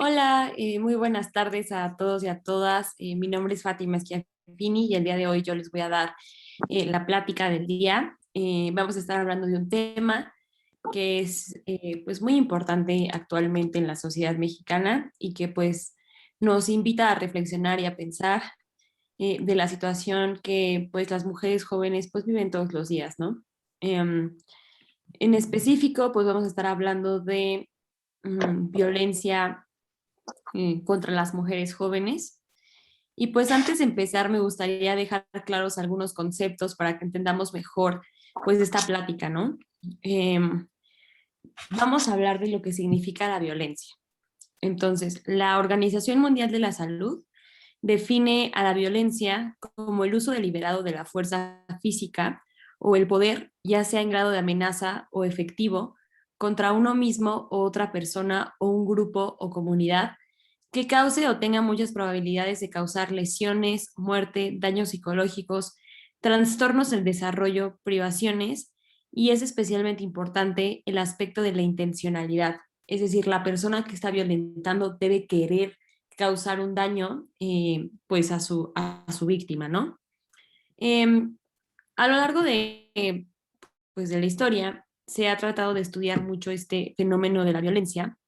Hola, muy buenas tardes a todos y a todas. Mi nombre es Fátima Schiaffini y el día de hoy yo les voy a dar la plática del día. Vamos a estar hablando de un tema que es pues muy importante actualmente en la sociedad mexicana y que pues nos invita a reflexionar y a pensar de la situación que pues las mujeres jóvenes pues viven todos los días, ¿no? Em, en específico pues vamos a estar hablando de violencia contra las mujeres jóvenes. Y pues antes de empezar me gustaría dejar claros algunos conceptos para que entendamos mejor pues esta plática, ¿no? Eh, Vamos a hablar de lo que significa la violencia. Entonces, la Organización Mundial de la Salud define a la violencia como el uso deliberado de la fuerza física o el poder, ya sea en grado de amenaza o efectivo, contra uno mismo o otra persona o un grupo o comunidad que cause o tenga muchas probabilidades de causar lesiones, muerte, daños psicológicos, trastornos del desarrollo, privaciones, y es especialmente importante el aspecto de la intencionalidad. Es decir, la persona que está violentando debe querer causar un daño pues a su víctima, ¿no? Eh, a lo largo pues de la historia se ha tratado de estudiar mucho este fenómeno de la violencia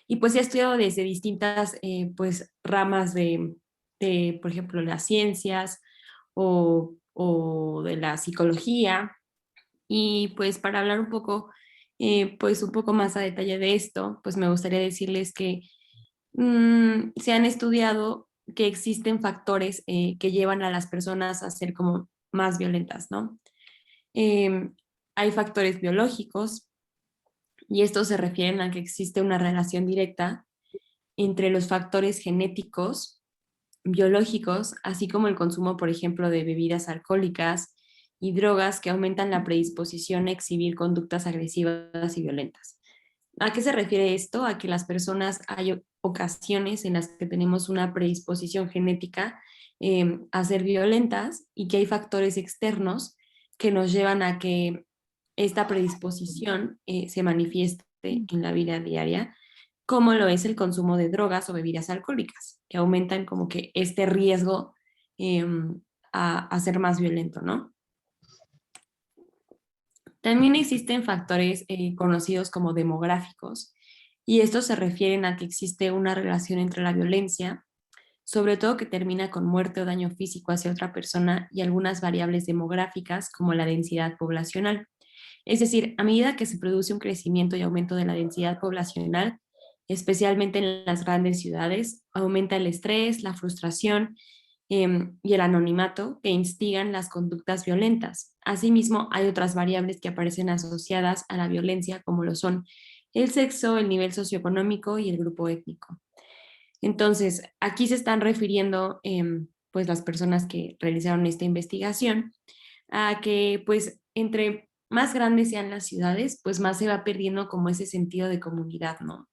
y pues se ha estudiado desde distintas pues ramas por ejemplo, las ciencias o de la psicología. Y pues para hablar un poco, pues un poco más a detalle de esto, pues me gustaría decirles que se han estudiado que existen factores que llevan a las personas a ser como más violentas, ¿no? Em, Hay factores biológicos y estos se refieren a que existe una relación directa entre los factores genéticos, biológicos, así como el consumo, por ejemplo, de bebidas alcohólicas y drogas que aumentan la predisposición a exhibir conductas agresivas y violentas. ¿A qué se refiere esto? A que las personas hay ocasiones en las que tenemos una predisposición genética a ser violentas y que hay factores externos que nos llevan a que esta predisposición se manifieste en la vida diaria, como lo es el consumo de drogas o bebidas alcohólicas, que aumentan como que este riesgo eh, a ser más violento, ¿no? También existen factores conocidos como demográficos, y estos se refieren a que existe una relación entre la violencia, sobre todo que termina con muerte o daño físico hacia otra persona, y algunas variables demográficas como la densidad poblacional. Es decir, a medida que se produce un crecimiento y aumento de la densidad poblacional, especialmente en las grandes ciudades, aumenta el estrés, la frustración y el anonimato que instigan las conductas violentas. Asimismo, hay otras variables que aparecen asociadas a la violencia, como lo son el sexo, el nivel socioeconómico y el grupo étnico. Entonces, aquí se están refiriendo, pues, las personas que realizaron esta investigación a que, pues, entre más grandes sean las ciudades, pues más se va perdiendo como ese sentido de comunidad, ¿no?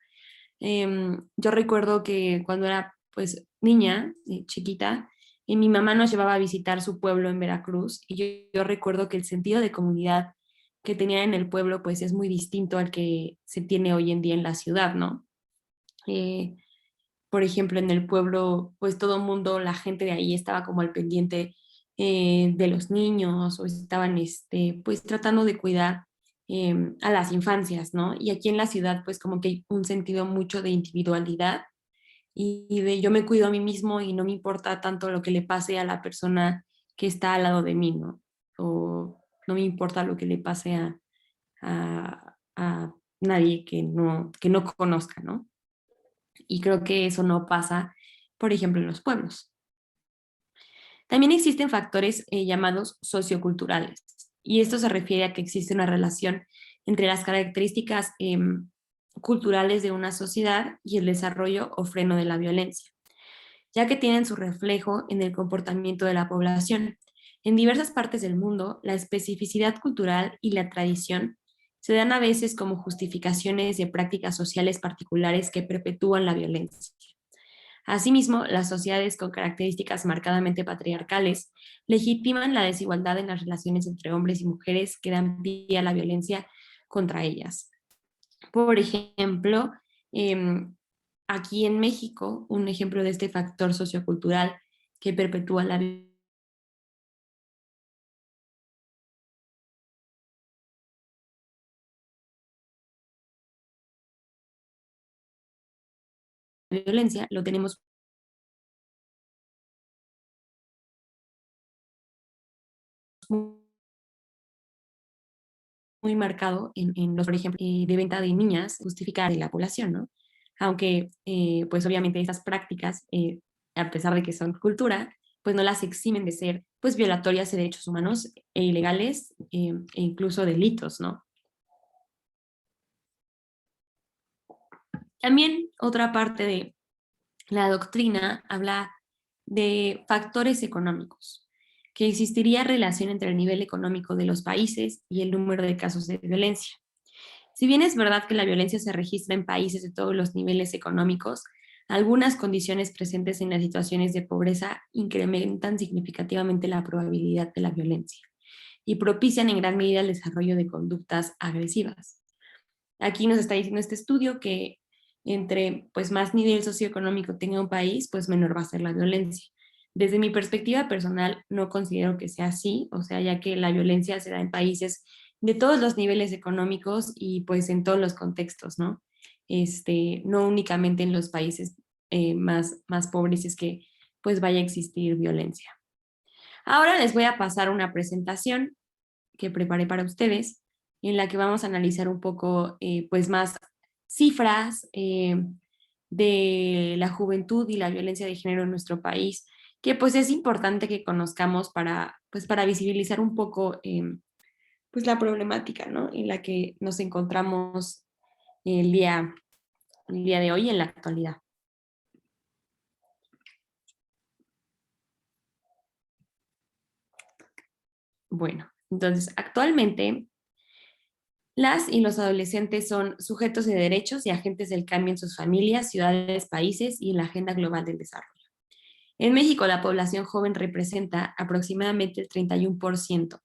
Yo recuerdo que cuando era pues niña, chiquita, mi mamá nos llevaba a visitar su pueblo en Veracruz y yo recuerdo que el sentido de comunidad que tenía en el pueblo pues es muy distinto al que se tiene hoy en día en la ciudad, ¿no? Eh, por ejemplo, en el pueblo pues todo el mundo, la gente de ahí estaba como al pendiente de los niños o estaban pues tratando de cuidar a las infancias, ¿no? Y aquí en la ciudad pues como que hay un sentido mucho de individualidad y de yo me cuido a mí mismo y no me importa tanto lo que le pase a la persona que está al lado de mí, ¿no? O no me importa lo que le pase a nadie que no conozca, ¿no? Y creo que eso no pasa, por ejemplo, en los pueblos. También existen factores llamados socioculturales, y esto se refiere a que existe una relación entre las características culturales de una sociedad y el desarrollo o freno de la violencia, ya que tienen su reflejo en el comportamiento de la población. En diversas partes del mundo, la especificidad cultural y la tradición se dan a veces como justificaciones de prácticas sociales particulares que perpetúan la violencia. Asimismo, las sociedades con características marcadamente patriarcales legitiman la desigualdad en las relaciones entre hombres y mujeres que dan pie a la violencia contra ellas. Por ejemplo, aquí en México, un ejemplo de este factor sociocultural que perpetúa la violencia lo tenemos muy marcado en los, por ejemplo, de venta de niñas, justificar de la población, ¿no? Aunque, pues obviamente estas prácticas, a pesar de que son cultura, pues no las eximen de ser, pues, violatorias de derechos humanos e ilegales, e incluso delitos, ¿no? También otra parte de la doctrina habla de factores económicos, que existiría relación entre el nivel económico de los países y el número de casos de violencia. Si bien es verdad que la violencia se registra en países de todos los niveles económicos, algunas condiciones presentes en las situaciones de pobreza incrementan significativamente la probabilidad de la violencia y propician en gran medida el desarrollo de conductas agresivas. Aquí nos está diciendo este estudio que entre pues más nivel socioeconómico tenga un país, pues menor va a ser la violencia. Desde mi perspectiva personal, no considero que sea así, o sea, ya que la violencia se da en países de todos los niveles económicos y pues en todos los contextos, ¿no? No únicamente en los países más pobres es que pues vaya a existir violencia. Ahora les voy a pasar una presentación que preparé para ustedes, en la que vamos a analizar un poco pues más cifras de la juventud y la violencia de género en nuestro país, que pues es importante que conozcamos pues, para visibilizar un poco pues la problemática, ¿no? En la que nos encontramos el el día de hoy en la actualidad. Bueno, entonces actualmente las y los adolescentes son sujetos de derechos y agentes del cambio en sus familias, ciudades, países y en la agenda global del desarrollo. En México, la población joven representa aproximadamente el 31%.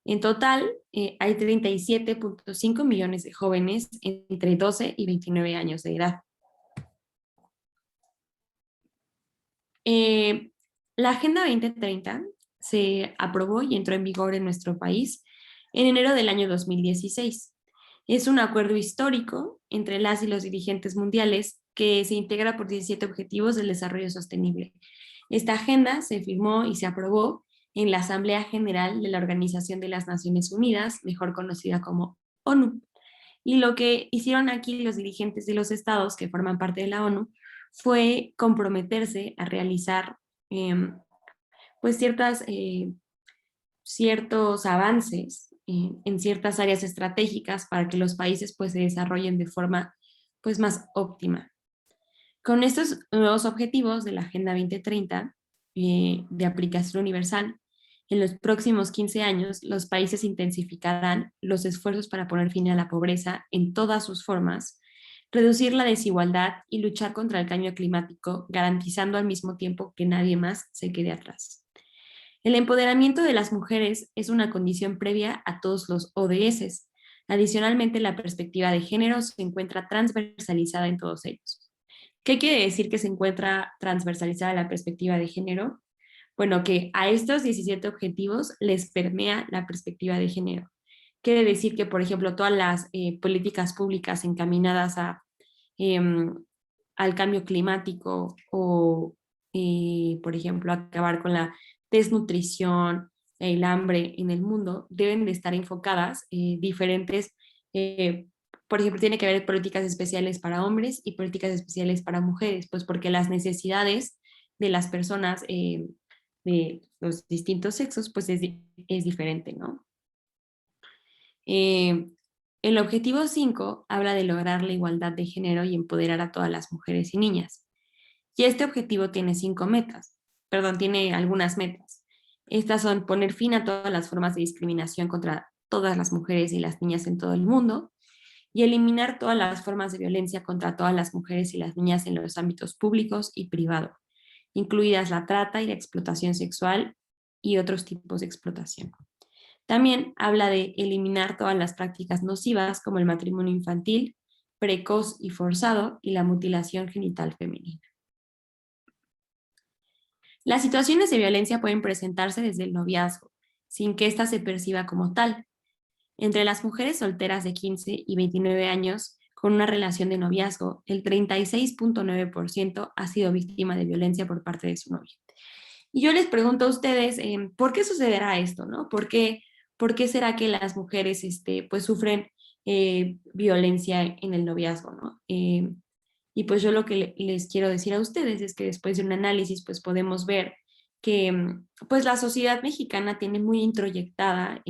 En total, hay 37.5 millones de jóvenes entre 12 y 29 años de edad. Eh, la Agenda 2030 se aprobó y entró en vigor en nuestro país en enero del año 2016. Es un acuerdo histórico entre las y los dirigentes mundiales que se integra por 17 objetivos del desarrollo sostenible. Esta agenda se firmó y se aprobó en la Asamblea General de la Organización de las Naciones Unidas, mejor conocida como ONU. Y lo que hicieron aquí los dirigentes de los estados que forman parte de la ONU fue comprometerse a realizar pues ciertos avances en ciertas áreas estratégicas para que los países pues se desarrollen de forma pues más óptima. Con estos nuevos objetivos de la Agenda 2030 de aplicación universal, en los próximos 15 años los países intensificarán los esfuerzos para poner fin a la pobreza en todas sus formas, reducir la desigualdad y luchar contra el cambio climático, garantizando al mismo tiempo que nadie más se quede atrás. El empoderamiento de las mujeres es una condición previa a todos los ODS. Adicionalmente, la perspectiva de género se encuentra transversalizada en todos ellos. ¿Qué quiere decir que se encuentra transversalizada la perspectiva de género? Bueno, que a estos 17 objetivos les permea la perspectiva de género. Quiere decir que, por ejemplo, todas las políticas públicas encaminadas eh, al cambio climático o, por ejemplo, acabar con la desnutrición, el hambre en el mundo, deben de estar enfocadas diferentes, eh, por ejemplo, tiene que haber políticas especiales para hombres y políticas especiales para mujeres, pues porque las necesidades de las personas de los distintos sexos, pues es diferente, ¿no? Eh, el objetivo 5 habla de lograr la igualdad de género y empoderar a todas las mujeres y niñas. Y este objetivo tiene 5 metas, perdón, tiene algunas metas. Estas son poner fin a todas las formas de discriminación contra todas las mujeres y las niñas en todo el mundo y eliminar todas las formas de violencia contra todas las mujeres y las niñas en los ámbitos públicos y privados, incluidas la trata y la explotación sexual y otros tipos de explotación. También habla de eliminar todas las prácticas nocivas como el matrimonio infantil, precoz y forzado y la mutilación genital femenina. Las situaciones de violencia pueden presentarse desde el noviazgo, sin que ésta se perciba como tal. Entre las mujeres solteras de 15 y 29 años con una relación de noviazgo, el 36.9% ha sido víctima de violencia por parte de su novio. Y yo les pregunto a ustedes, ¿por qué sucederá esto, no? Por qué será que las mujeres, pues sufren violencia en el noviazgo, no? Y pues yo lo que les quiero decir a ustedes es que después de un análisis, pues podemos ver que pues la sociedad mexicana tiene muy introyectada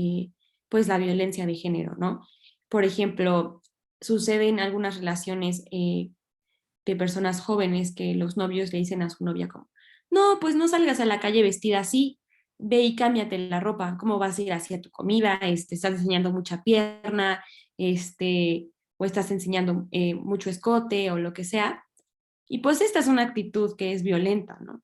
pues la violencia de género, ¿no? Por ejemplo, sucede en algunas relaciones de personas jóvenes que los novios le dicen a su novia como, no, pues no salgas a la calle vestida así, ve y cámbiate la ropa, ¿cómo vas a ir hacia tu comida? Estás enseñando mucha pierna, o estás enseñando mucho escote o lo que sea. Y pues esta es una actitud que es violenta, ¿no?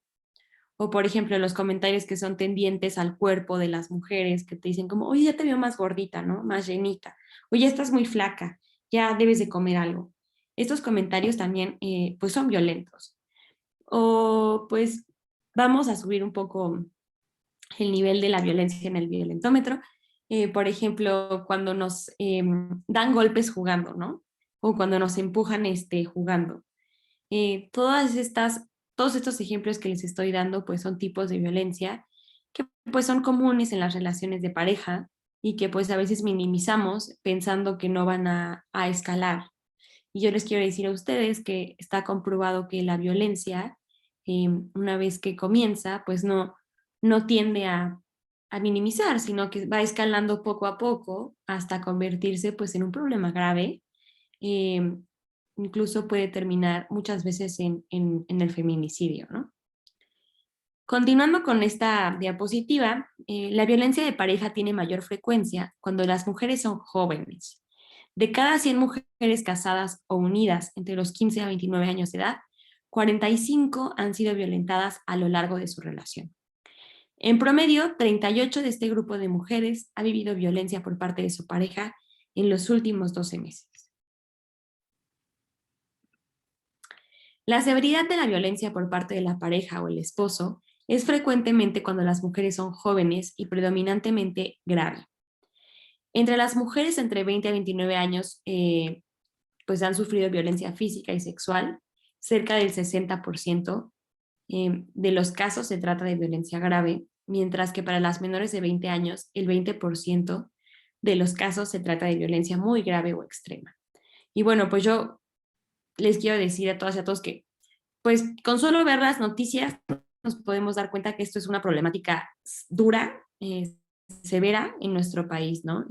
O por ejemplo, los comentarios que son tendientes al cuerpo de las mujeres, que te dicen como, oye, ya te veo más gordita, ¿no? Más llenita. Oye, estás muy flaca, ya debes de comer algo. Estos comentarios también, pues son violentos. O pues vamos a subir un poco el nivel de la violencia en el violentómetro. Por ejemplo, cuando nos dan golpes jugando, ¿no? O cuando nos empujan jugando. Todas estas, todos estos ejemplos que les estoy dando, pues son tipos de violencia que pues son comunes en las relaciones de pareja y que pues a veces minimizamos pensando que no van a escalar. Y yo les quiero decir a ustedes que está comprobado que la violencia, una vez que comienza, pues no tiende a minimizar, sino que va escalando poco a poco hasta convertirse pues en un problema grave. eh, Incluso puede terminar muchas veces en el feminicidio, ¿no? Continuando con esta diapositiva, la violencia de pareja tiene mayor frecuencia cuando las mujeres son jóvenes. De cada 100 mujeres casadas o unidas entre los 15 a 29 años de edad, 45 han sido violentadas a lo largo de su relación. En promedio, 38 de este grupo de mujeres ha vivido violencia por parte de su pareja en los últimos 12 meses. La severidad de la violencia por parte de la pareja o el esposo es frecuentemente cuando las mujeres son jóvenes y predominantemente grave. Entre las mujeres entre 20 a 29 años, pues han sufrido violencia física y sexual. Cerca del 60% de los casos se trata de violencia grave, mientras que para las menores de 20 años, el 20% de los casos se trata de violencia muy grave o extrema. Y bueno, pues yo les quiero decir a todas y a todos que pues con solo ver las noticias nos podemos dar cuenta que esto es una problemática dura, severa en nuestro país, ¿no?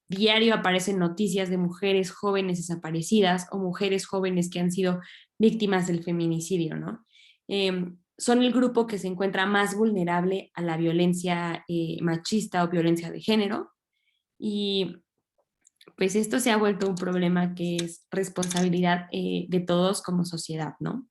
Diario aparecen noticias de mujeres jóvenes desaparecidas o mujeres jóvenes que han sido víctimas del feminicidio, ¿no? Son el grupo que se encuentra más vulnerable a la violencia machista o violencia de género y pues esto se ha vuelto un problema que es responsabilidad de todos como sociedad, ¿no?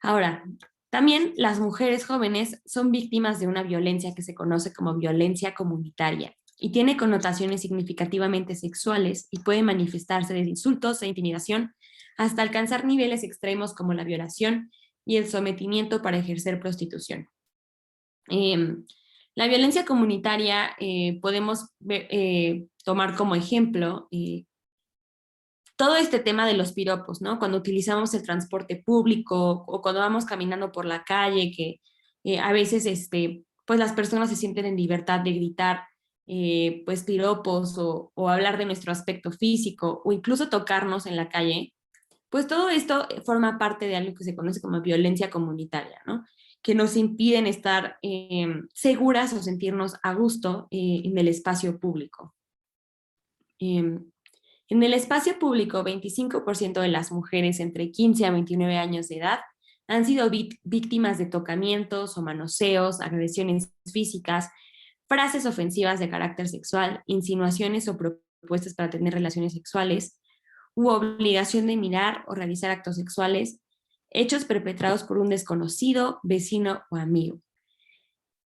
Ahora, también las mujeres jóvenes son víctimas de una violencia que se conoce como violencia comunitaria y tiene connotaciones significativamente sexuales y puede manifestarse desde insultos e intimidación hasta alcanzar niveles extremos como la violación y el sometimiento para ejercer prostitución. Eh, la violencia comunitaria podemos tomar como ejemplo todo este tema de los piropos, ¿no? Cuando utilizamos el transporte público o cuando vamos caminando por la calle, que a veces, pues las personas se sienten en libertad de gritar, pues piropos o hablar de nuestro aspecto físico o incluso tocarnos en la calle, pues todo esto forma parte de algo que se conoce como violencia comunitaria, ¿no? Que nos impiden estar seguras o sentirnos a gusto en el espacio público. En el espacio público, 25% de las mujeres entre 15 a 29 años de edad han sido víctimas de tocamientos o manoseos, agresiones físicas, frases ofensivas de carácter sexual, insinuaciones o propuestas para tener relaciones sexuales, u obligación de mirar o realizar actos sexuales, hechos perpetrados por un desconocido, vecino o amigo.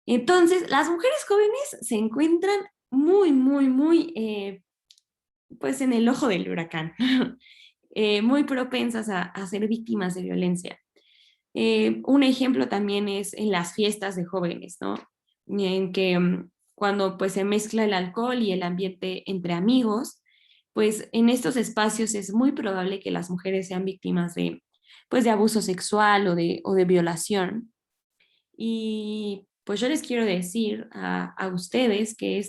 Entonces, las mujeres jóvenes se encuentran muy, muy, muy pues en el ojo del huracán. muy propensas a ser víctimas de violencia. Un ejemplo también es en las fiestas de jóvenes, ¿no? En que cuando pues se mezcla el alcohol y el ambiente entre amigos, pues en estos espacios es muy probable que las mujeres sean víctimas de, pues, de abuso sexual o de violación. Y pues yo les quiero decir a ustedes que,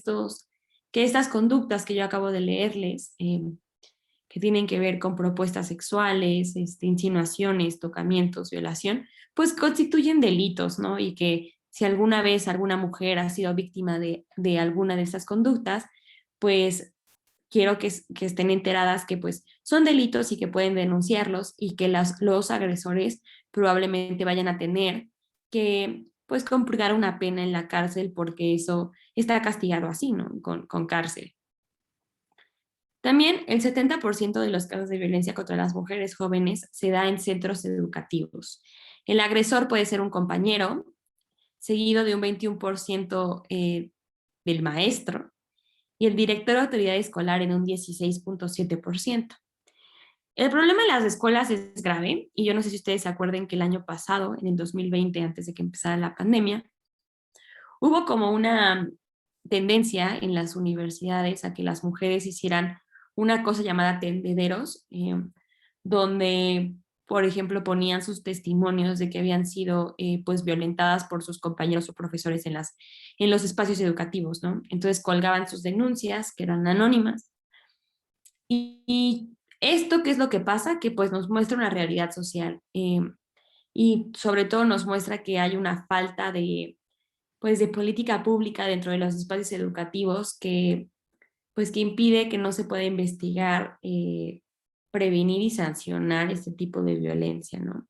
que estas conductas que yo acabo de leerles, que tienen que ver con propuestas sexuales, insinuaciones, tocamientos, violación, pues constituyen delitos, ¿no? Y que si alguna vez alguna mujer ha sido víctima de alguna de estas conductas, pues quiero que estén enteradas que pues son delitos y que pueden denunciarlos y que los agresores probablemente vayan a tener que pues compurgar una pena en la cárcel porque eso está castigado así, ¿no? Con cárcel. También el 70% de los casos de violencia contra las mujeres jóvenes se da en centros educativos. El agresor puede ser un compañero, seguido de un 21% del maestro, y el director de autoridad escolar en un 16.7%. El problema en las escuelas es grave, y yo no sé si ustedes se acuerdan que el año pasado, en el 2020, antes de que empezara la pandemia, hubo como una tendencia en las universidades a que las mujeres hicieran una cosa llamada tendederos, donde, por ejemplo, ponían sus testimonios de que habían sido pues violentadas por sus compañeros o profesores en los espacios educativos, ¿no? Entonces colgaban sus denuncias, que eran anónimas. Y esto, ¿qué es lo que pasa? Que pues nos muestra una realidad social y sobre todo nos muestra que hay una falta de pues de política pública dentro de los espacios educativos que pues que impide que no se pueda investigar, prevenir y sancionar este tipo de violencia, ¿no?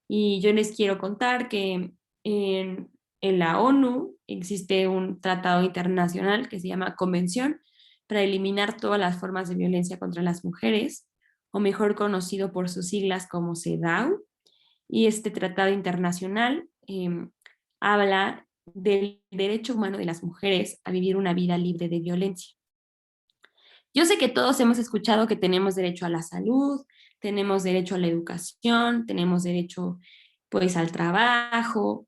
Y yo les quiero contar que en la ONU existe un tratado internacional que se llama Convención para eliminar todas las formas de violencia contra las mujeres, o mejor conocido por sus siglas como CEDAW, y este tratado internacional habla del derecho humano de las mujeres a vivir una vida libre de violencia. Yo sé que todos hemos escuchado que tenemos derecho a la salud, tenemos derecho a la educación, tenemos derecho pues al trabajo,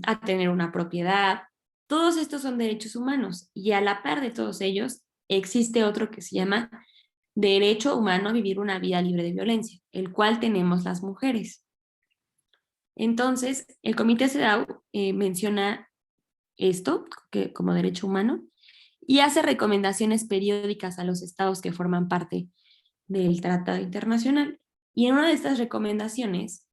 a tener una propiedad. Todos estos son derechos humanos y a la par de todos ellos existe otro que se llama derecho humano a vivir una vida libre de violencia, el cual tenemos las mujeres. Entonces, el Comité CEDAW menciona esto como derecho humano y hace recomendaciones periódicas a los estados que forman parte del Tratado Internacional. Y en una de estas recomendaciones,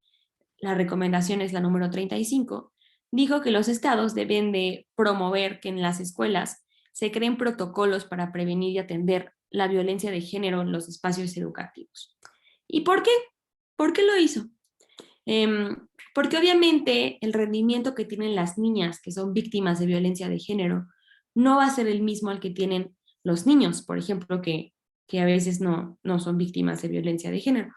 la recomendación es la número 35, dijo que los estados deben de promover que en las escuelas se creen protocolos para prevenir y atender la violencia de género en los espacios educativos. ¿Y por qué? ¿Por qué lo hizo? Porque obviamente el rendimiento que tienen las niñas que son víctimas de violencia de género no va a ser el mismo al que tienen los niños, por ejemplo, que a veces no son víctimas de violencia de género.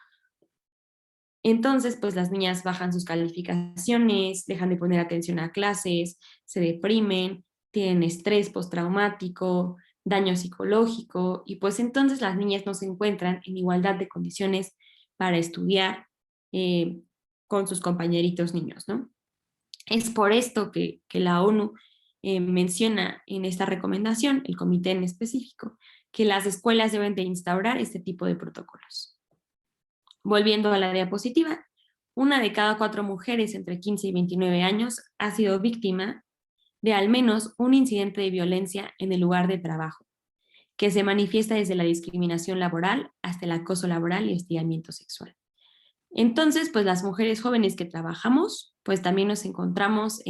Entonces, pues las niñas bajan sus calificaciones, dejan de poner atención a clases, se deprimen, tienen estrés postraumático, daño psicológico, y pues entonces las niñas no se encuentran en igualdad de condiciones para estudiar eh, con sus compañeritos niños, ¿no? Es por esto que la ONU menciona en esta recomendación, el comité en específico, que las escuelas deben de instaurar este tipo de protocolos. Volviendo a la diapositiva, una de cada 4 mujeres entre 15 y 29 años ha sido víctima de al menos un incidente de violencia en el lugar de trabajo, que se manifiesta desde la discriminación laboral hasta el acoso laboral y hostigamiento sexual. Entonces, pues las mujeres jóvenes que trabajamos, pues también nos encontramos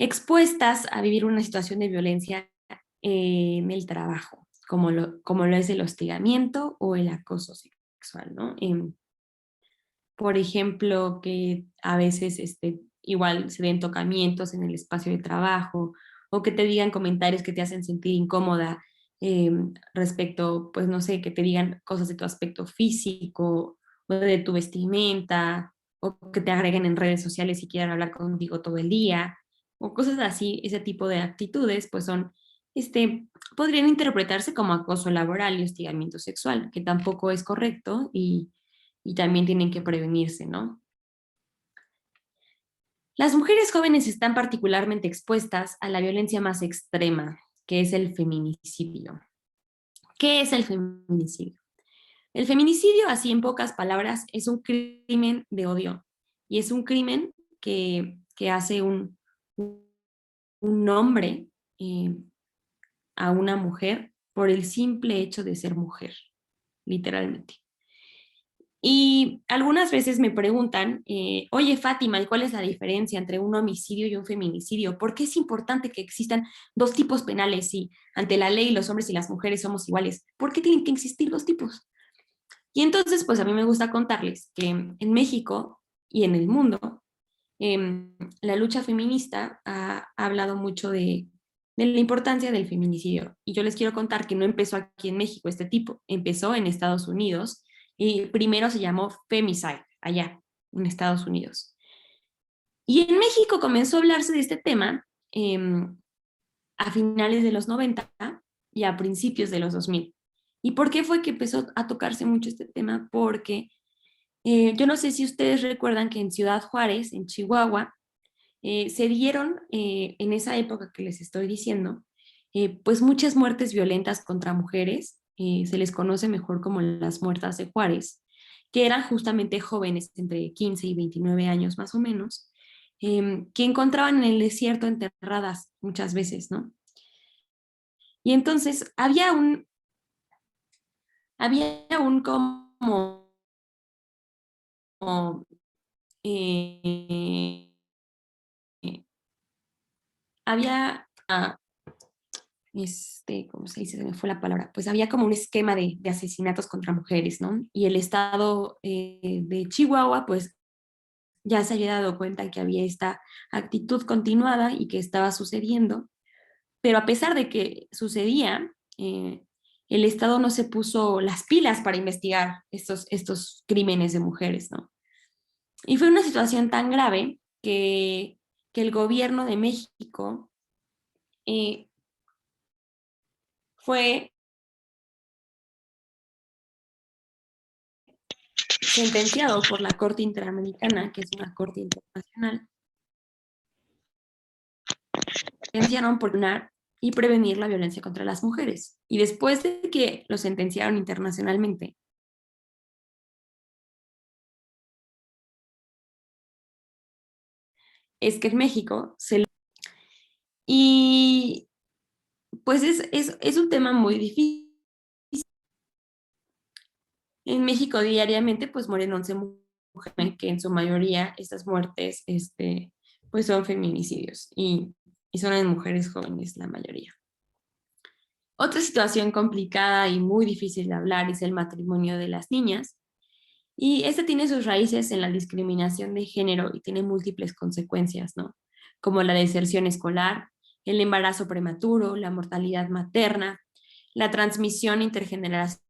expuestas a vivir una situación de violencia en el trabajo, como lo es el hostigamiento o el acoso sexual, ¿no? Por ejemplo, que a veces igual se den tocamientos en el espacio de trabajo o que te digan comentarios que te hacen sentir incómoda respecto, pues no sé, que te digan cosas de tu aspecto físico o de tu vestimenta o que te agreguen en redes sociales y quieran hablar contigo todo el día o cosas así, ese tipo de actitudes pues son podrían interpretarse como acoso laboral y hostigamiento sexual, que tampoco es correcto y también tienen que prevenirse, ¿no? Las mujeres jóvenes están particularmente expuestas a la violencia más extrema, que es el feminicidio. ¿Qué es el feminicidio? El feminicidio, así en pocas palabras, es un crimen de odio y es un crimen que hace un hombre eh, a una mujer por el simple hecho de ser mujer, literalmente. Y algunas veces me preguntan, oye Fátima, ¿y cuál es la diferencia entre un homicidio y un feminicidio? ¿Por qué es importante que existan dos tipos penales si ante la ley los hombres y las mujeres somos iguales? ¿Por qué tienen que existir dos tipos? Y entonces, pues a mí me gusta contarles que en México y en el mundo, la lucha feminista ha hablado mucho de la importancia del feminicidio. Y yo les quiero contar que no empezó aquí en México este tipo, empezó en Estados Unidos y primero se llamó femicide, allá en Estados Unidos. Y en México comenzó a hablarse de este tema a finales de los 90 y a principios de los 2000. ¿Y por qué fue que empezó a tocarse mucho este tema? Porque yo no sé si ustedes recuerdan que en Ciudad Juárez, en Chihuahua, se dieron en esa época que les estoy diciendo, pues muchas muertes violentas contra mujeres, se les conoce mejor como las muertas de Juárez, que eran justamente jóvenes entre 15 y 29 años más o menos, que encontraban en el desierto enterradas muchas veces, ¿no? Y entonces había un como, eh, había ¿cómo se dice? Se me fue la palabra. Pues había como un esquema de asesinatos contra mujeres, ¿no? Y el estado de Chihuahua, pues ya se había dado cuenta que había esta actitud continuada y que estaba sucediendo, pero a pesar de que sucedía, el Estado no se puso las pilas para investigar estos crímenes de mujeres, ¿no? Y fue una situación tan grave que el gobierno de México eh, fue sentenciado por la Corte Interamericana, que es una corte internacional, sentenciaron por ganar y prevenir la violencia contra las mujeres. Y después de que lo sentenciaron internacionalmente, es que en México se... Y pues es un tema muy difícil. En México diariamente pues mueren 11 mujeres, que en su mayoría estas muertes pues son feminicidios y son en mujeres jóvenes la mayoría. Otra situación complicada y muy difícil de hablar es el matrimonio de las niñas. Y este tiene sus raíces en la discriminación de género y tiene múltiples consecuencias, ¿no? Como la deserción escolar, el embarazo prematuro, la mortalidad materna, la transmisión intergeneracional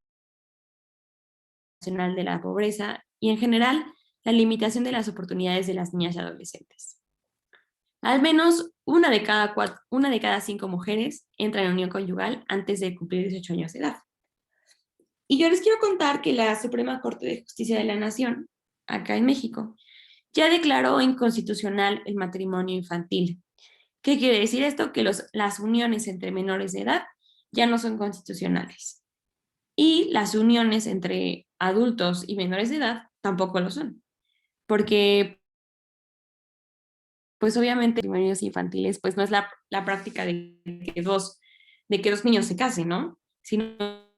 de la pobreza y en general la limitación de las oportunidades de las niñas y adolescentes. Al menos una de cada 5 mujeres entra en unión conyugal antes de cumplir 18 años de edad. Y yo les quiero contar que la Suprema Corte de Justicia de la Nación, acá en México, ya declaró inconstitucional el matrimonio infantil. ¿Qué quiere decir esto? Que las uniones entre menores de edad ya no son constitucionales. Y las uniones entre adultos y menores de edad tampoco lo son. Porque, pues obviamente, matrimonios infantiles, pues no es la práctica de que dos niños se casen, ¿no? Sino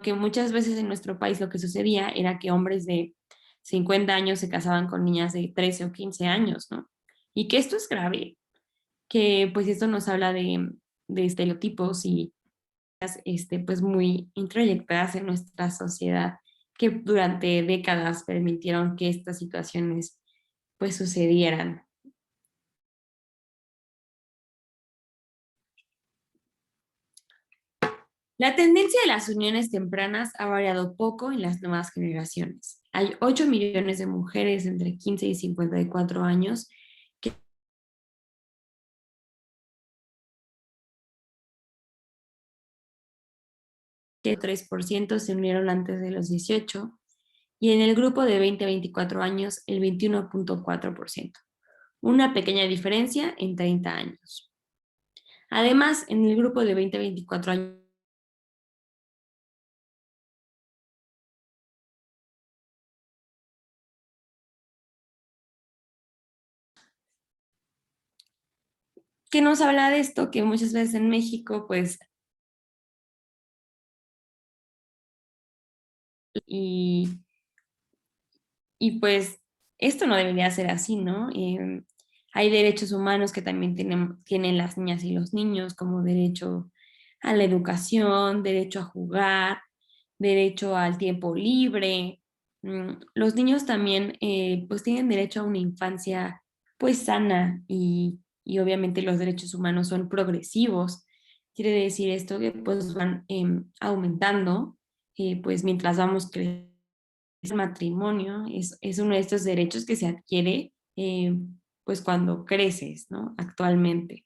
que muchas veces en nuestro país lo que sucedía era que hombres de 50 años se casaban con niñas de 13 o 15 años, ¿no? Y que esto es grave, que pues esto nos habla de estereotipos y pues muy introyectadas en nuestra sociedad que durante décadas permitieron que estas situaciones pues sucedieran. La tendencia de las uniones tempranas ha variado poco en las nuevas generaciones. Hay 8 millones de mujeres entre 15 y 54 años que que 3% se unieron antes de los 18 y en el grupo de 20 a 24 años el 21.4%. Una pequeña diferencia en 30 años. Además, en el grupo de 20 a 24 años, ¿qué nos habla de esto? Que muchas veces en México, pues, y, y pues, esto no debería ser así, ¿no? Hay derechos humanos que también tienen las niñas y los niños, como derecho a la educación, derecho a jugar, derecho al tiempo libre. Los niños también pues tienen derecho a una infancia pues sana y obviamente los derechos humanos son progresivos. Quiere decir esto que pues van aumentando pues mientras vamos creciendo. El matrimonio es uno de estos derechos que se adquiere pues cuando creces, ¿no? Actualmente.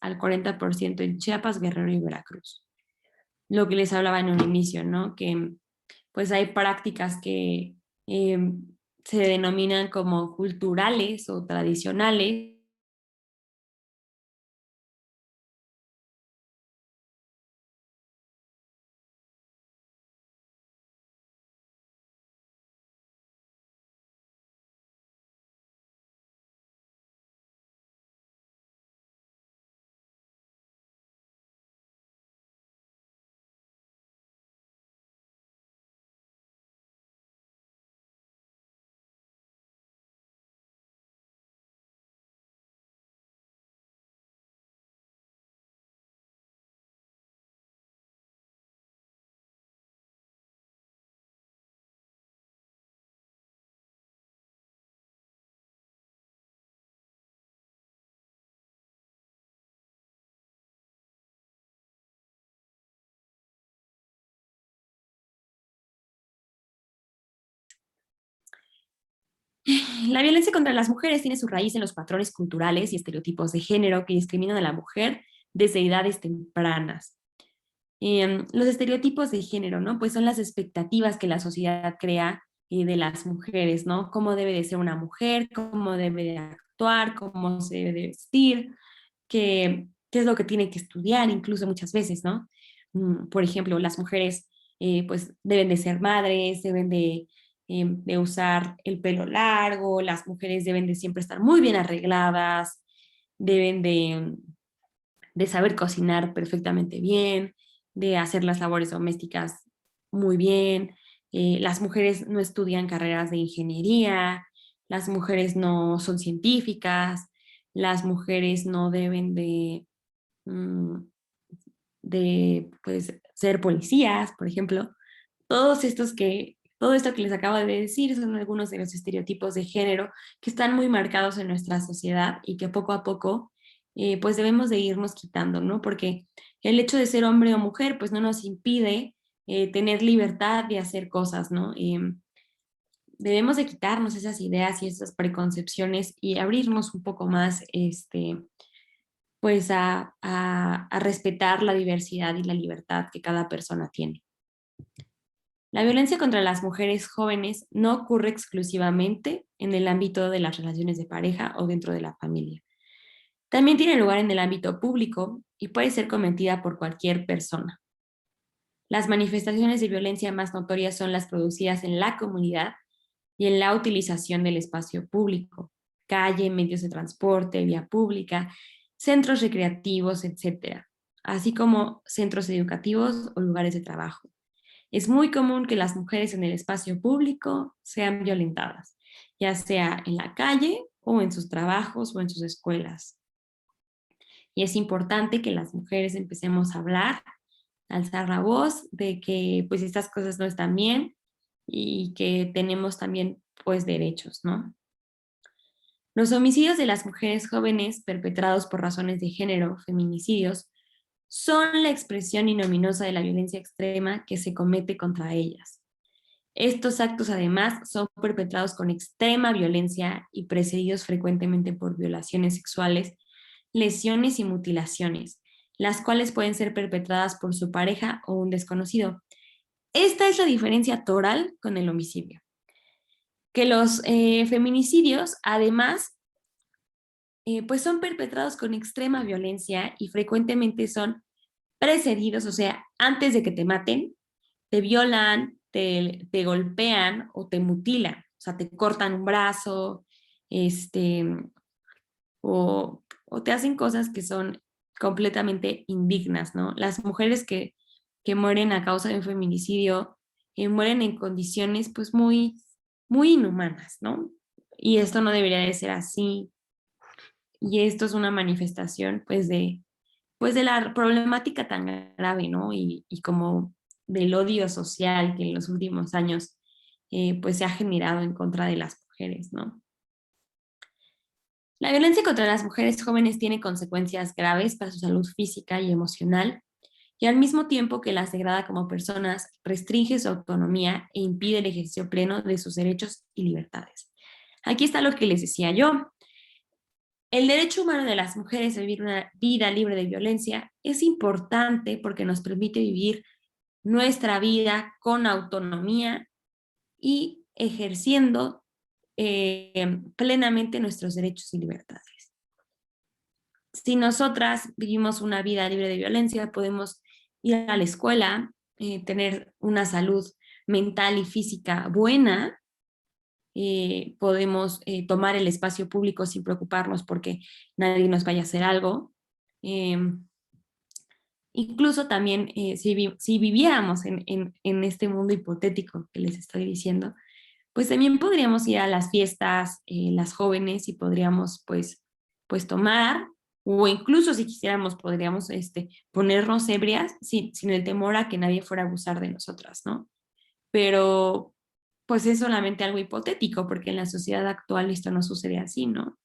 Al 40% en Chiapas, Guerrero y Veracruz. Lo que les hablaba en un inicio, ¿no? Que pues hay prácticas que eh, se denominan como culturales o tradicionales. La violencia contra las mujeres tiene su raíz en los patrones culturales y estereotipos de género que discriminan a la mujer desde edades tempranas. Los estereotipos de género, ¿no? Pues son las expectativas que la sociedad crea de las mujeres, ¿no? Cómo debe de ser una mujer, cómo debe de actuar, cómo se debe de vestir, qué es lo que tiene que estudiar, incluso muchas veces, ¿no? Por ejemplo, las mujeres pues deben de ser madres, deben de usar el pelo largo, las mujeres deben de siempre estar muy bien arregladas, deben de saber cocinar perfectamente bien, de hacer las labores domésticas muy bien. Las mujeres no estudian carreras de ingeniería, las mujeres no son científicas, las mujeres no deben mm, de pues, ser policías, por ejemplo. Todo esto que les acabo de decir son algunos de los estereotipos de género que están muy marcados en nuestra sociedad y que poco a poco pues debemos de irnos quitando, ¿no? Porque el hecho de ser hombre o mujer pues no nos impide tener libertad de hacer cosas, ¿no? Debemos de quitarnos esas ideas y esas preconcepciones y abrirnos un poco más, pues a respetar la diversidad y la libertad que cada persona tiene. La violencia contra las mujeres jóvenes no ocurre exclusivamente en el ámbito de las relaciones de pareja o dentro de la familia. También tiene lugar en el ámbito público y puede ser cometida por cualquier persona. Las manifestaciones de violencia más notorias son las producidas en la comunidad y en la utilización del espacio público, calle, medios de transporte, vía pública, centros recreativos, etcétera, así como centros educativos o lugares de trabajo. Es muy común que las mujeres en el espacio público sean violentadas, ya sea en la calle o en sus trabajos o en sus escuelas. Y es importante que las mujeres empecemos a hablar, a alzar la voz de que pues estas cosas no están bien y que tenemos también pues derechos, ¿no? Los homicidios de las mujeres jóvenes perpetrados por razones de género, feminicidios, son la expresión ignominiosa de la violencia extrema que se comete contra ellas. Estos actos además son perpetrados con extrema violencia y precedidos frecuentemente por violaciones sexuales, lesiones y mutilaciones, las cuales pueden ser perpetradas por su pareja o un desconocido. Esta es la diferencia toral con el homicidio. Que los feminicidios, además, pues son perpetrados con extrema violencia y frecuentemente son precedidos, o sea, antes de que te maten, te violan, te golpean o te mutilan, o sea, te cortan un brazo, este, o te hacen cosas que son completamente indignas, ¿no? Las mujeres que mueren a causa de un feminicidio mueren en condiciones pues muy inhumanas, ¿no? Y esto no debería de ser así. Y esto es una manifestación pues de la problemática tan grave, ¿no? Y como del odio social que en los últimos años pues se ha generado en contra de las mujeres, ¿no? La violencia contra las mujeres jóvenes tiene consecuencias graves para su salud física y emocional, y al mismo tiempo que las degrada como personas, restringe su autonomía e impide el ejercicio pleno de sus derechos y libertades. Aquí está lo que les decía yo. El derecho humano de las mujeres a vivir una vida libre de violencia es importante porque nos permite vivir nuestra vida con autonomía y ejerciendo plenamente nuestros derechos y libertades. Si nosotras vivimos una vida libre de violencia, podemos ir a la escuela, tener una salud mental y física buena, podemos tomar el espacio público sin preocuparnos porque nadie nos vaya a hacer algo. Eh, Incluso también, si viviéramos en este mundo hipotético que les estoy diciendo, pues también podríamos ir a las fiestas, las jóvenes, y podríamos pues tomar, o incluso si quisiéramos podríamos ponernos ebrias sin el temor a que nadie fuera a abusar de nosotras, ¿no? Pero pues es solamente algo hipotético, porque en la sociedad actual esto no sucede así, ¿no?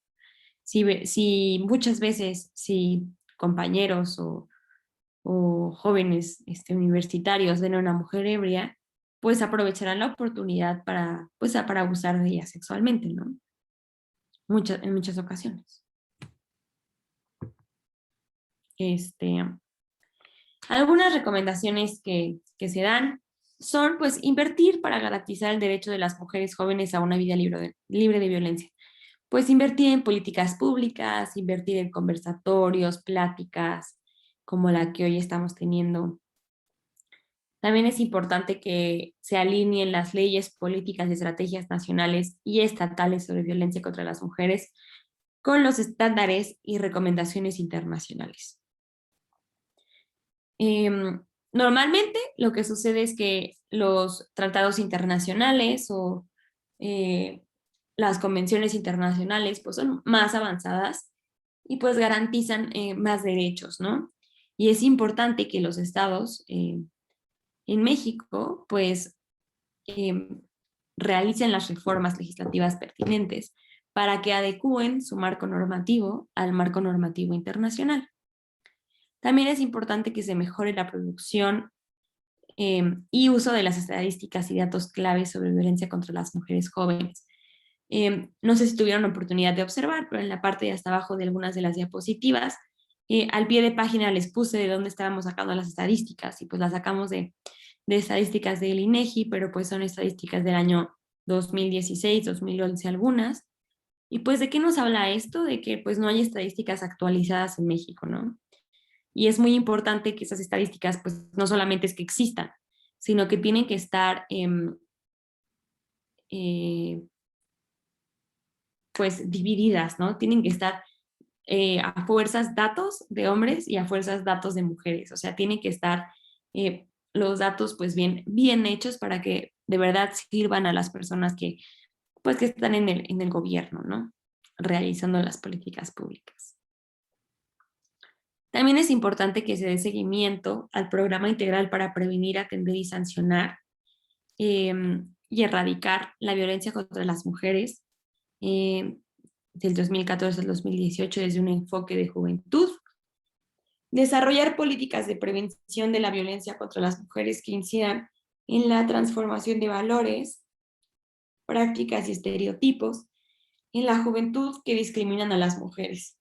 Si muchas veces, si compañeros o jóvenes universitarios ven a una mujer ebria, pues aprovecharán la oportunidad para abusar de ella sexualmente, ¿no? En muchas ocasiones. Este, Algunas recomendaciones que se dan son, pues, invertir para garantizar el derecho de las mujeres jóvenes a una vida libre de violencia. Pues invertir en políticas públicas, invertir en conversatorios, pláticas, como la que hoy estamos teniendo. También es importante que se alineen las leyes, políticas y estrategias nacionales y estatales sobre violencia contra las mujeres con los estándares y recomendaciones internacionales. Normalmente lo que sucede es que los tratados internacionales o las convenciones internacionales pues son más avanzadas y pues garantizan más derechos, ¿no? Y es importante que los estados en México pues eh, realicen las reformas legislativas pertinentes para que adecúen su marco normativo al marco normativo internacional. También es importante que se mejore la producción y uso de las estadísticas y datos claves sobre violencia contra las mujeres jóvenes. No sé si tuvieron oportunidad de observar, pero en la parte de hasta abajo de algunas de las diapositivas, al pie de página les puse de dónde estábamos sacando las estadísticas, y pues las sacamos de estadísticas del INEGI, pero pues son estadísticas del año 2016, 2011 algunas. Y pues, ¿de qué nos habla esto? De que pues no hay estadísticas actualizadas en México, ¿no? Y es muy importante que esas estadísticas pues no solamente es que existan, sino que tienen que estar eh, pues divididas, ¿no? Tienen que estar a fuerzas datos de hombres y a fuerzas datos de mujeres. O sea, tienen que estar los datos pues bien hechos para que de verdad sirvan a las personas pues que están en el gobierno, ¿no? Realizando las políticas públicas. También es importante que se dé seguimiento al programa integral para prevenir, atender y sancionar y erradicar la violencia contra las mujeres del 2014 al 2018 desde un enfoque de juventud. Desarrollar políticas de prevención de la violencia contra las mujeres que incidan en la transformación de valores, prácticas y estereotipos en la juventud que discriminan a las mujeres.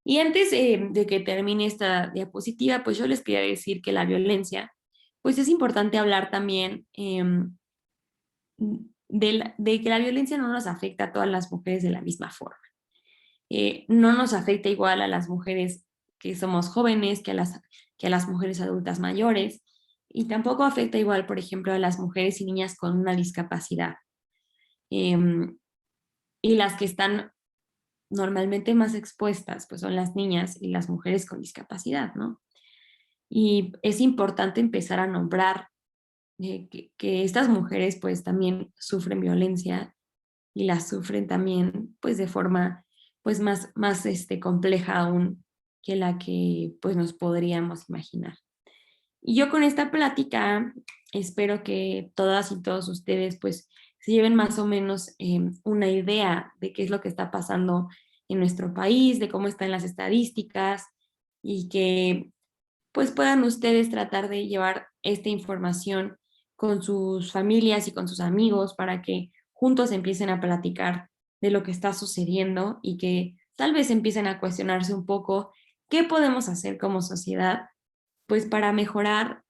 Y antes de que termine esta diapositiva, pues yo les quería decir que la violencia, pues es importante hablar también de que la violencia no nos afecta a todas las mujeres de la misma forma. No nos afecta igual a las mujeres que somos jóvenes que a las mujeres adultas mayores, y tampoco afecta igual, por ejemplo, a las mujeres y niñas con una discapacidad. Y las que están normalmente más expuestas, pues son las niñas y las mujeres con discapacidad, ¿no? Y es importante empezar a nombrar que estas mujeres pues también sufren violencia y la sufren también pues de forma pues más compleja aún que la que pues nos podríamos imaginar. Y yo con esta plática espero que todas y todos ustedes pues se lleven más o menos una idea de qué es lo que está pasando en nuestro país, de cómo están las estadísticas y que pues puedan ustedes tratar de llevar esta información con sus familias y con sus amigos para que juntos empiecen a platicar de lo que está sucediendo y que tal vez empiecen a cuestionarse un poco qué podemos hacer como sociedad pues para mejorar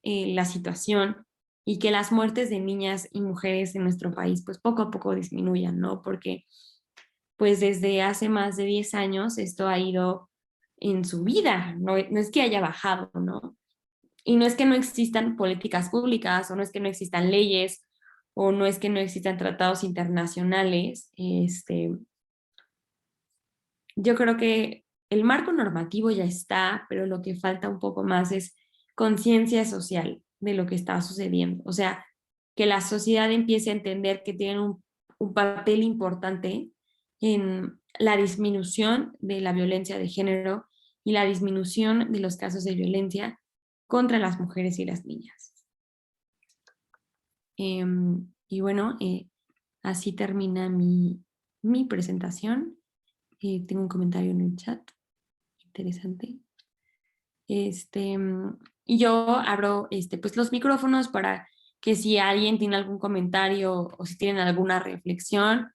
la situación y que las muertes de niñas y mujeres en nuestro país pues poco a poco disminuyan, ¿no? Porque pues desde hace más de 10 años esto ha ido en su vida, no es que haya bajado, ¿no? Y no es que no existan políticas públicas o no es que no existan leyes o no es que no existan tratados internacionales. Yo creo que el marco normativo ya está, pero lo que falta un poco más es conciencia social de lo que está sucediendo. O sea, que la sociedad empiece a entender que tienen un papel importante en la disminución de la violencia de género y la disminución de los casos de violencia contra las mujeres y las niñas. Y bueno, así termina mi presentación. Tengo un comentario en el chat, interesante. Y yo abro pues los micrófonos para que si alguien tiene algún comentario o si tienen alguna reflexión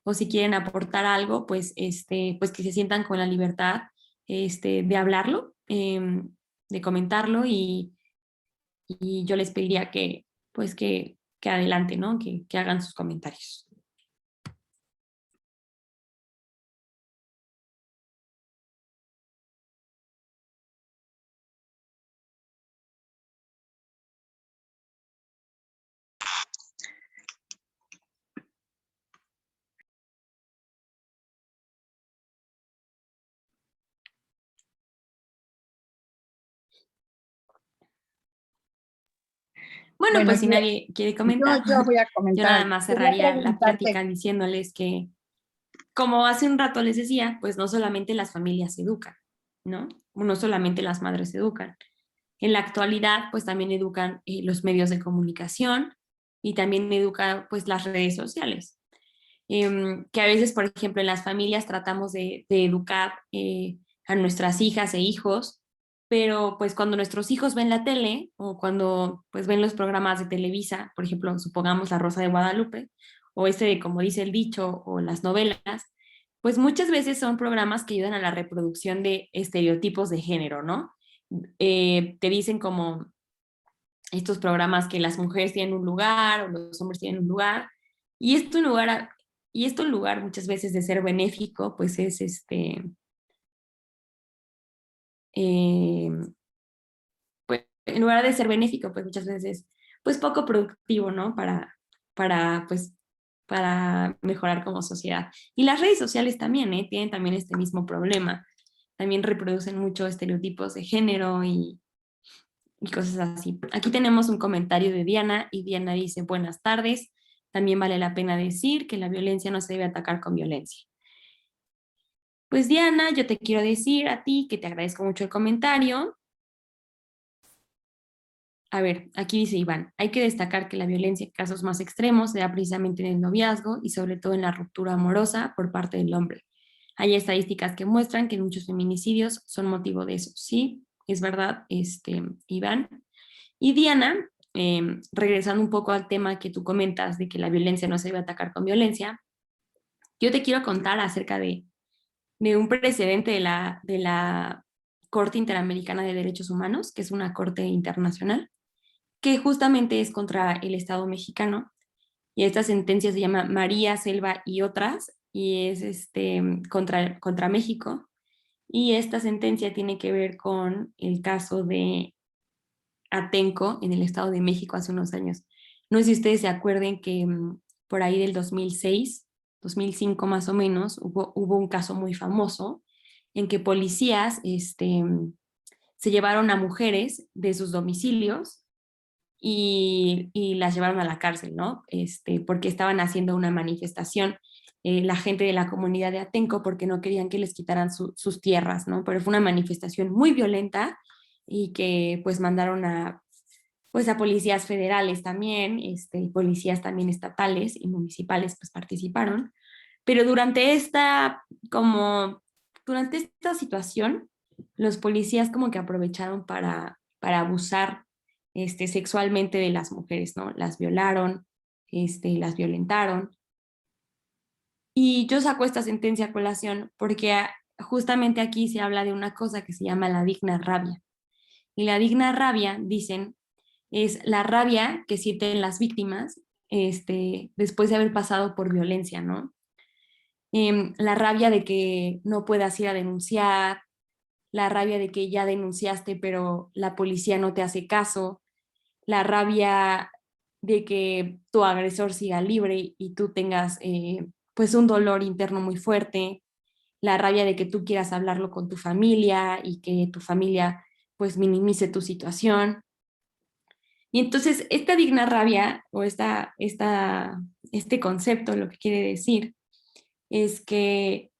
o si quieren aportar algo, pues, pues que se sientan con la libertad de hablarlo, de comentarlo y yo les pediría que, pues que adelante, ¿no? Que hagan sus comentarios. Bueno, pues Buenos si días. nadie quiere comentar, Yo voy a yo comentar nada algo. más Quería cerraría la preguntarte, plática diciéndoles que, como hace un rato les decía, pues no solamente las familias educan, ¿no? No solamente las madres educan. En la actualidad, pues también educan los medios de comunicación y también educan pues las redes sociales. Que a veces, por ejemplo, en las familias tratamos de educar a nuestras hijas e hijos, pero pues cuando nuestros hijos ven la tele o cuando pues ven los programas de Televisa, por ejemplo, supongamos La Rosa de Guadalupe, o como dice el dicho, o las novelas, pues muchas veces son programas que ayudan a la reproducción de estereotipos de género, ¿no? Te dicen como estos programas que las mujeres tienen un lugar o los hombres tienen un lugar, y esto en lugar muchas veces de ser benéfico, pues es eh, pues en lugar de ser benéfico, pues muchas veces pues poco productivo, ¿no? Pues para mejorar como sociedad. Y las redes sociales también, ¿eh? Tienen también este mismo problema. También reproducen mucho estereotipos de género y cosas así. Aquí tenemos un comentario de Diana y Diana dice, buenas tardes, también vale la pena decir que la violencia no se debe atacar con violencia. Pues Diana, yo te quiero decir a ti que te agradezco mucho el comentario. A ver, aquí dice Iván, hay que destacar que la violencia en casos más extremos se da precisamente en el noviazgo y sobre todo en la ruptura amorosa por parte del hombre. Hay estadísticas que muestran que muchos feminicidios son motivo de eso. Sí, es verdad, Iván. Y Diana regresando un poco al tema que tú comentas de que la violencia no se debe atacar con violencia, yo te quiero contar acerca de un precedente de la Corte Interamericana de Derechos Humanos, que es una corte internacional, que justamente es contra el Estado mexicano. Y esta sentencia se llama María, Selva y otras, y es contra México. Y esta sentencia tiene que ver con el caso de Atenco en el Estado de México hace unos años. No sé si ustedes se acuerden que por ahí del 2006, 2005 más o menos, hubo un caso muy famoso en que policías se llevaron a mujeres de sus domicilios y las llevaron a la cárcel, ¿no? Porque estaban haciendo una manifestación, la gente de la comunidad de Atenco, porque no querían que les quitaran sus tierras, ¿no? Pero fue una manifestación muy violenta y que pues mandaron pues a policías federales también, y policías también estatales y municipales pues participaron. Pero durante esta situación, los policías como que aprovecharon para abusar sexualmente de las mujeres, ¿no? Las violaron, las violentaron. Y yo saco esta sentencia a colación porque justamente aquí se habla de una cosa que se llama la digna rabia. Y la digna rabia, dicen, es la rabia que sienten las víctimas después de haber pasado por violencia, ¿no? La rabia de que no puedas ir a denunciar, la rabia de que ya denunciaste pero la policía no te hace caso, la rabia de que tu agresor siga libre y tú tengas pues un dolor interno muy fuerte, la rabia de que tú quieras hablarlo con tu familia y que tu familia pues minimice tu situación. Y entonces esta digna rabia o este concepto lo que quiere decir es que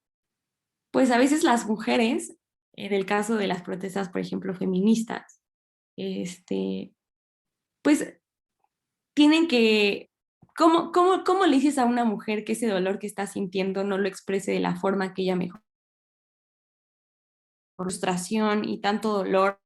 pues a veces las mujeres, en el caso de las protestas, por ejemplo, feministas, pues tienen que, ¿cómo le dices a una mujer que ese dolor que está sintiendo no lo exprese de la forma que ella mejor? Frustración y tanto dolor